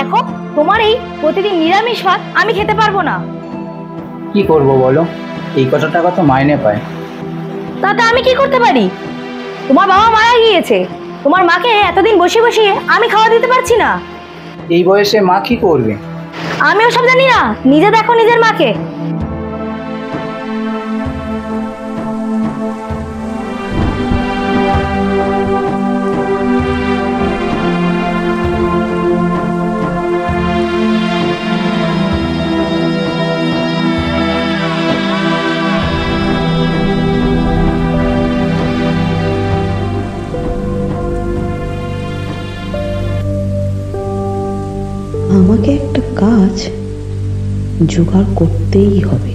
দেখো, তোমার এই প্রতিদিন নিরামিষ ভাত আমি খেতে পারবো না। কি করব বলো, এই কত টাকা তো মাইনে পায়। তাতে আমি কি করতে পারি? তোমার বাবা মারা গিয়েছে, তোমার মাকে এতদিন বসিয়ে বসিয়ে আমি খাওয়া দিতে পারছি না। এই বয়সে মা কি করবে? আমি ওসব জানি না, নিজে দেখো নিজের মাকে। আমাকে একটা কাজ জোগাড় করতেই হবে।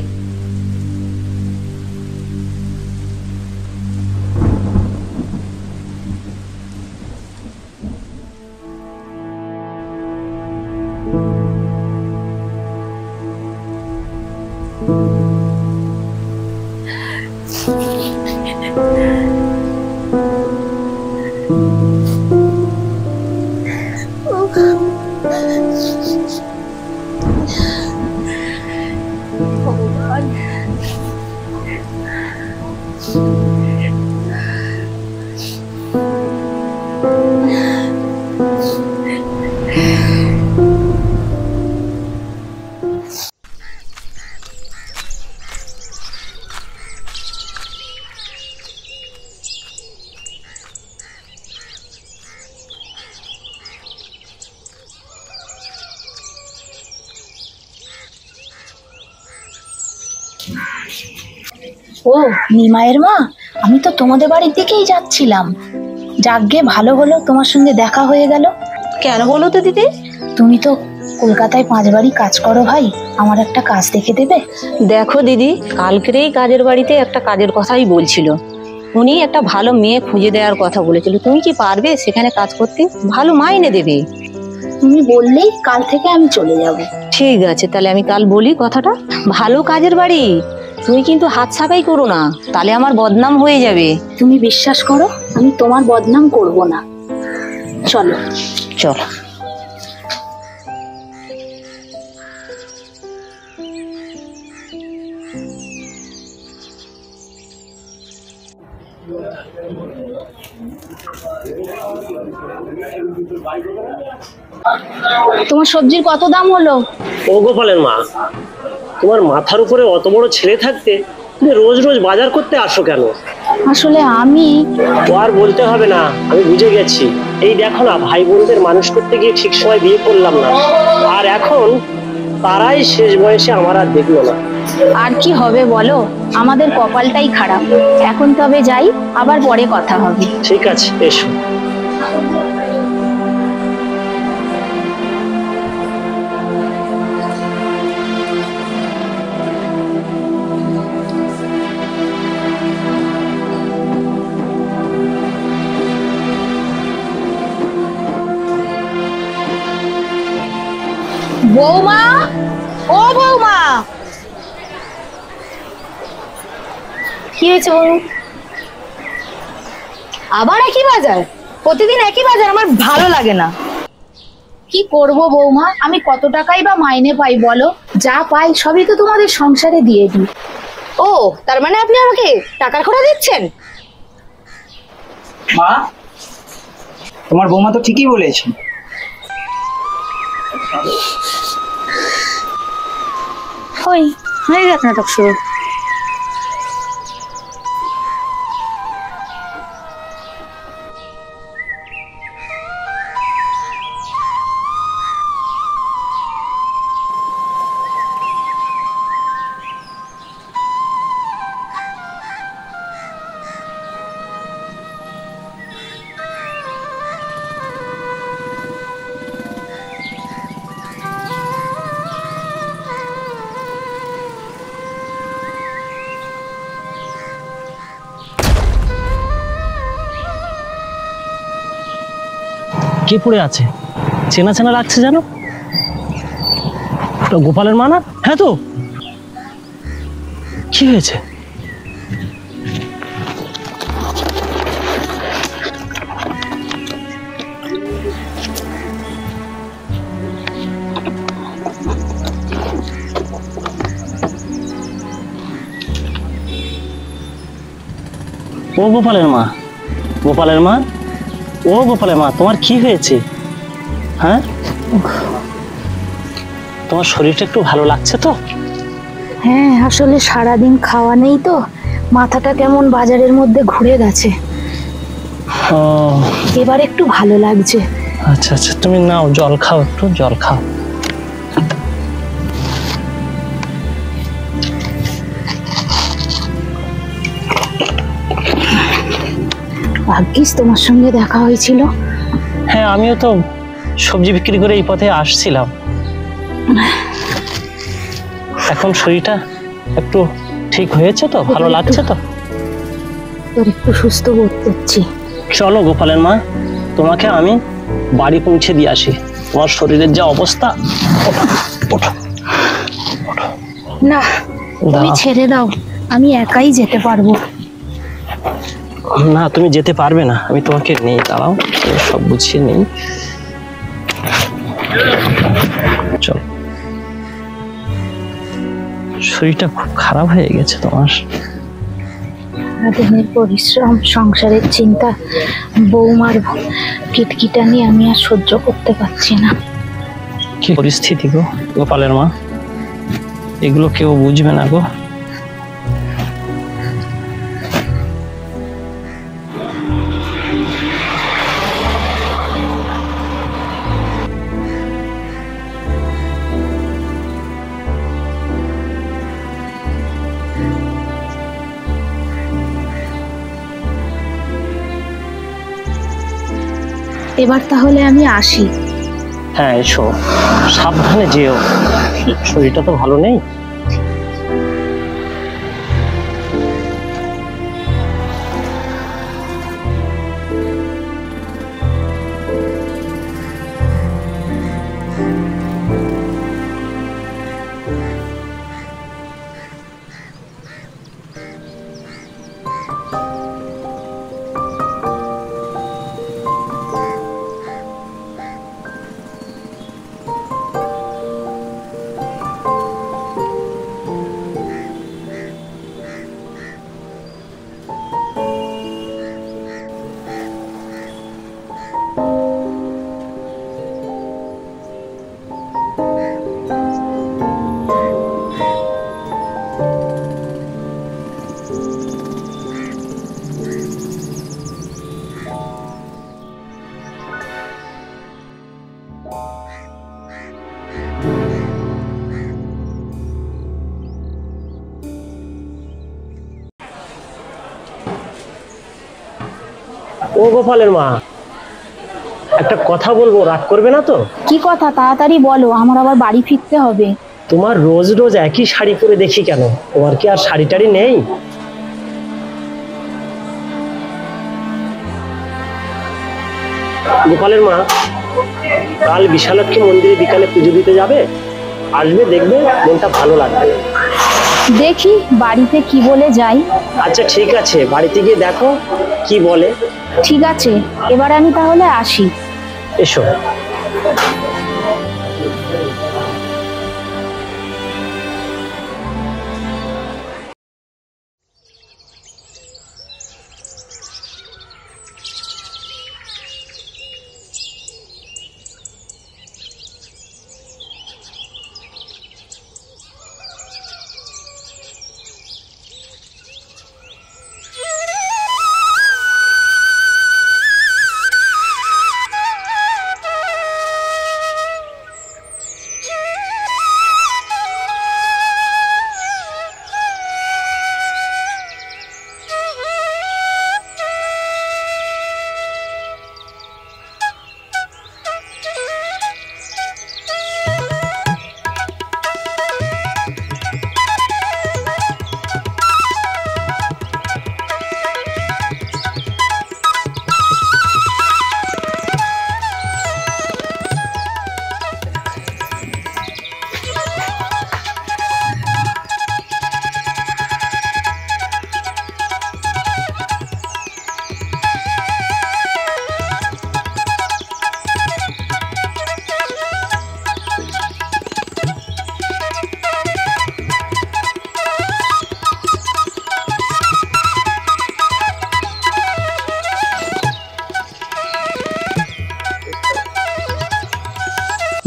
ও নিমাইয়ের মা, আমি তো তোমাদের বাড়ির দিকেই যাচ্ছিলাম। যাকগে ভালো হলো তোমার সঙ্গে দেখা হয়ে গেল। কেন বলো তো দিদি? তুমি তো কলকাতায় 5 বাড়ি কাজ করো ভাই, আমার একটা কাজ দেখে দেবে? দেখো দিদি, কালকেরই কাজের বাড়িতে একটা কাজের কথাই বলছিল। উনি একটা ভালো মেয়ে খুঁজে দেওয়ার কথা বলেছিল। তুমি কি পারবে সেখানে কাজ করতে? ভালো মাইনে দেবে। তুমি বললেই কাল থেকে আমি চলে যাব। ঠিক আছে, তাহলে আমি কাল বলি কথাটা। ভালো কাজের বাড়ি, তুমি কিন্তু হাত ছাকাই করো না, তাহলে আমার বদনাম হয়ে যাবে। তুমি বিশ্বাস করো, আমি তোমার বদনাম করব না। চলো চলো। তোমার সবজির কত দাম হলো? ও গোপালের মা, তোমার মাথার উপরে অত বড় ছেলে থাকতে তুমি রোজ রোজ বাজার করতে আসো কেন? আসলে আমি ও আর বলতে হবে না, আমি বুঝে গেছি। এই দেখো না, ভাই বোনদের মানুষ করতে গিয়ে ঠিক সময় বিয়ে করলাম না, আর এখন তারাই শেষ বয়সে আমার আর দেখলো না। আর কি হবে বলো, আমাদের কপালটাই খারাপ। এখন তবে যাই, আবার পরে কথা হবে। ঠিক আছে, এসো। বৌমা, ও বৌমা। কি হয়েছে বৌমা? আবার একই বাজার? প্রতিদিন একই বাজার আমার ভালো লাগে না। কি করব বৌমা, আমি কত টাকাই বা মাইনে পাই বলো? যা পাই সবই তো তোমাদের সংসারে দিয়ে দিই। ও, তার মানে আপনি আমাকে টাকার খোঁড়া দিচ্ছেন? মা, তোমার বৌমা তো ঠিকই বলেছে। ওই হয়ে গেছে নাটক শুরু। কে পড়ে আছে? চেনা চেনা লাগছে যেন। গোপালের মা না? হ্যাঁ তো, কি হয়েছে? ও গোপালের মা, গোপালের মা, ও গোপালের মা, তোমার কি হয়েছে? হ্যাঁ, তোমার শরীরটা একটু ভালো লাগছে তো? হ্যাঁ, আসলে সারাদিন খাওয়া নেই তো, মাথাটা কেমন বাজারের মধ্যে ঘুরে গেছে। ও এবার একটু ভালো লাগছে। আচ্ছা আচ্ছা, তুমি নাও জল খাও, একটু জল খাও। ভাগ্যিস তোমার সঙ্গে দেখা হয়েছিল। হ্যাঁ, আমিও তো সবজি বিক্রি করে এই পথে আসছিলাম। এখন শরীরটা একটু ঠিক হয়েছে তো, ভালো লাগছে তো? তোর একটু সুস্থ বোধ করছি। চলো গোপালের মা, তোমাকে আমি বাড়ি পৌঁছে দিয়ে আসি। তোমার শরীরের যা অবস্থা। না, তুমি ছেড়ে দাও, আমি একাই যেতে পারবো। না, তুমি যেতে পারবে না, আমি তোমাকে নেই, দাঁড়াও, সব বুঝিয়ে নেই। চল, শরীরটা খুব খারাপ হয়ে গেছে তোমার। সারাদিনের পরিশ্রম, সংসারের চিন্তা, বৌমার কিটকিটানি আমি আর সহ্য করতে পারছি না। কি পরিস্থিতি গো গোপালের মা, এগুলো কেউ বুঝবে না গো। এবার তাহলে আমি আসি। হ্যাঁ এসো, সাবধানে যেও, শরীরটা তো ভালো নেই। ও গোপালের মা, একটা কথা বলবো, রাগ করবে না তো? কি কথা, তাড়াতাড়ি বলো, আমার আবার বাড়ি ফিরতে হবে। তোমার রোজ রোজ একই শাড়ি পরে দেখি কেন? তোমার কি আর শাড়ি টাড়ি নেই? গোপালের মা, কাল বিশালক্ষী মন্দিরে বিকালে পুজো দিতে যাবে, আসবে, দেখবে মনটা ভালো লাগবে। দেখি বাড়িতে কি বলে যাই। আচ্ছা ঠিক আছে, বাড়িতে গিয়ে দেখো কি বলে। ঠিক আছে, এবার আমি তাহলে আসি। এসো।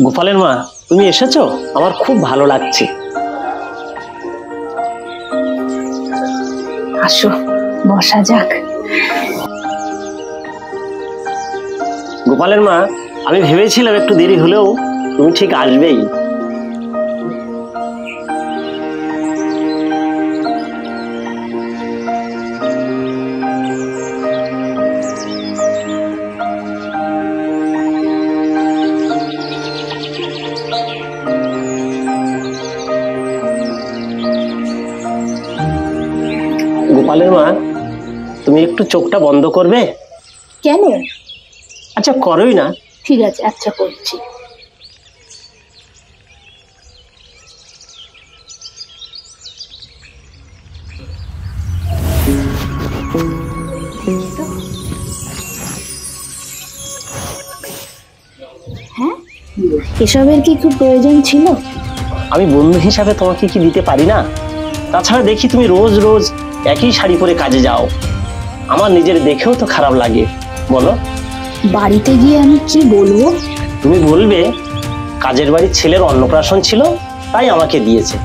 গোপালের মা, তুমি এসেছো, আমার খুব ভালো লাগছে। আসো, বসা যাক। গোপালের মা, আমি ভেবেছিলাম একটু দেরি হলেও তুমি ঠিক আসবেই। গোপালের মা, তুমি একটু চোখটা বন্ধ করবে? কেন? আচ্ছা করোই না। ঠিক আছে, আচ্ছা করছি। হ্যাঁ, এসবের কি খুব প্রয়োজন ছিল? আমি বন্ধু হিসাবে তোমাকে কি দিতে পারি না? তাছাড়া দেখি তুমি রোজ রোজ একই শাড়ি পরে কাজে যাও, আমার নিজের দেখেও তো খারাপ লাগে। বলো, বাড়িতে গিয়ে আমি কি বলবো? তুমি বলবে কাজের বাড়ির ছেলের অন্নপ্রাশন ছিল তাই আমাকে দিয়েছে।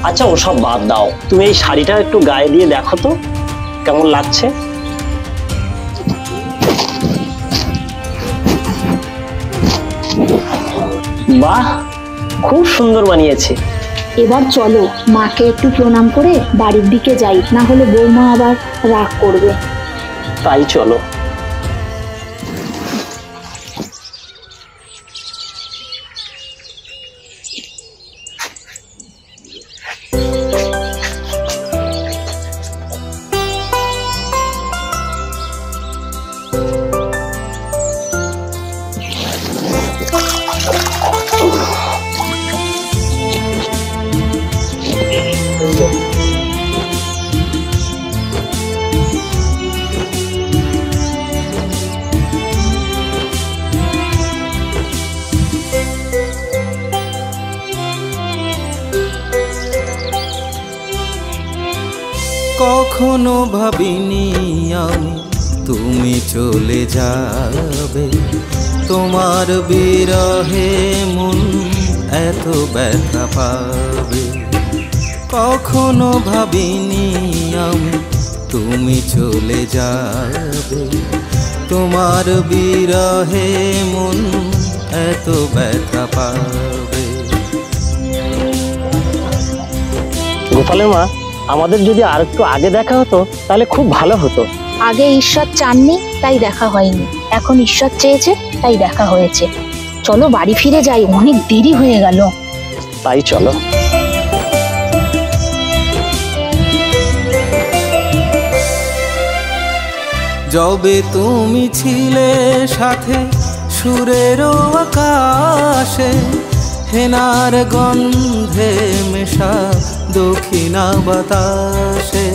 আচ্ছা ওসব বাদ দাও, তুমি এই শাড়িটা একটু গায়ে দিয়ে দেখো তো কেমন লাগছে। বাহ, খুব সুন্দর বানিয়েছে। এবার চলো, মাকে একটু প্রণাম করে বাড়ির দিকে যাই, না হলে বৌমা আবার রাগ করবে। তাই চলো। কখনো ভাবিনি আমি তুমি চলে যাবে, তোমার বিরহে মন এত ব্যথা পাবে। কখনো ভাবিনি আমি তুমি চলে যাবে, তোমার বিরহে মন এত ব্যথা পাবে। গোপালের মা, আমাদের যদি আর একটু আগে দেখা হতো তাহলে খুব ভালো হতো। আগে ঈশ্বর চাননি তাই দেখা হয়নি, এখন ঈশ্বর চেয়েছে তাই দেখা হয়েছে। চলো বাড়ি ফিরে যাই, অনেক দেরি হয়ে গেল। তাই চলো। যবে তুমি ছিলে সাথে সুরের আকাশে, হেনার গন্ধে মেশা দক্ষিণা বাতাসে।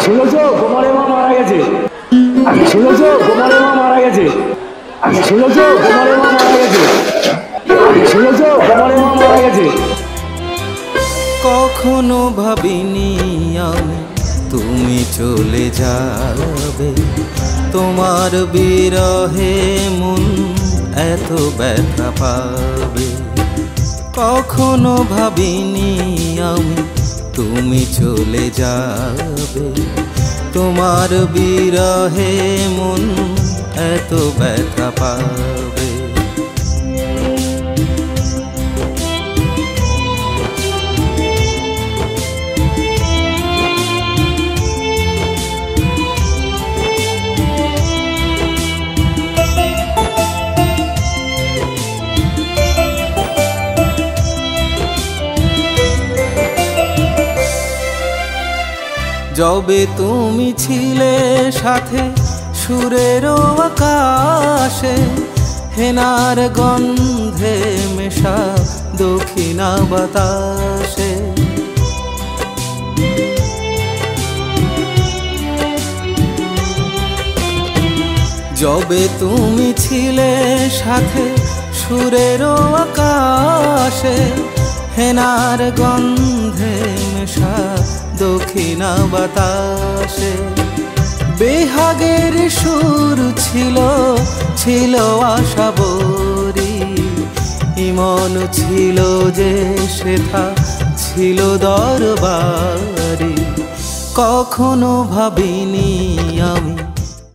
শুনেছো গোপালের মা মারা গেছে? শুনেছো গোপালের মা মারা গেছে? শুনেছো গোপালের মা মারা গেছে? শুনেছো গোপালের মা মারা গেছে? কখনো ভাবিনি আমি তুমি চলে যাবে, তোমার বিরহে মন এত ব্যথা পাবে। কখনো ভাবিনি আমি তুমি চলে যাবে, তোমার বিরহে মন এত ব্যথা পাবে। যবে তুমি ছিলে সাথে সুরের আকাশে, হেনার গন্ধে মেশা দক্ষিণা বাতাসে। যবে তুমি ছিলে সাথে সুরেরও আকাশে, হেনার গন্ধে মেশা দক্ষিণা বাতাসে। বেহাগের সুর ছিল ছিল আশাবরী, ইমন ছিল যে সেথা ছিল দরবারি। কখনো ভাবিনি আমি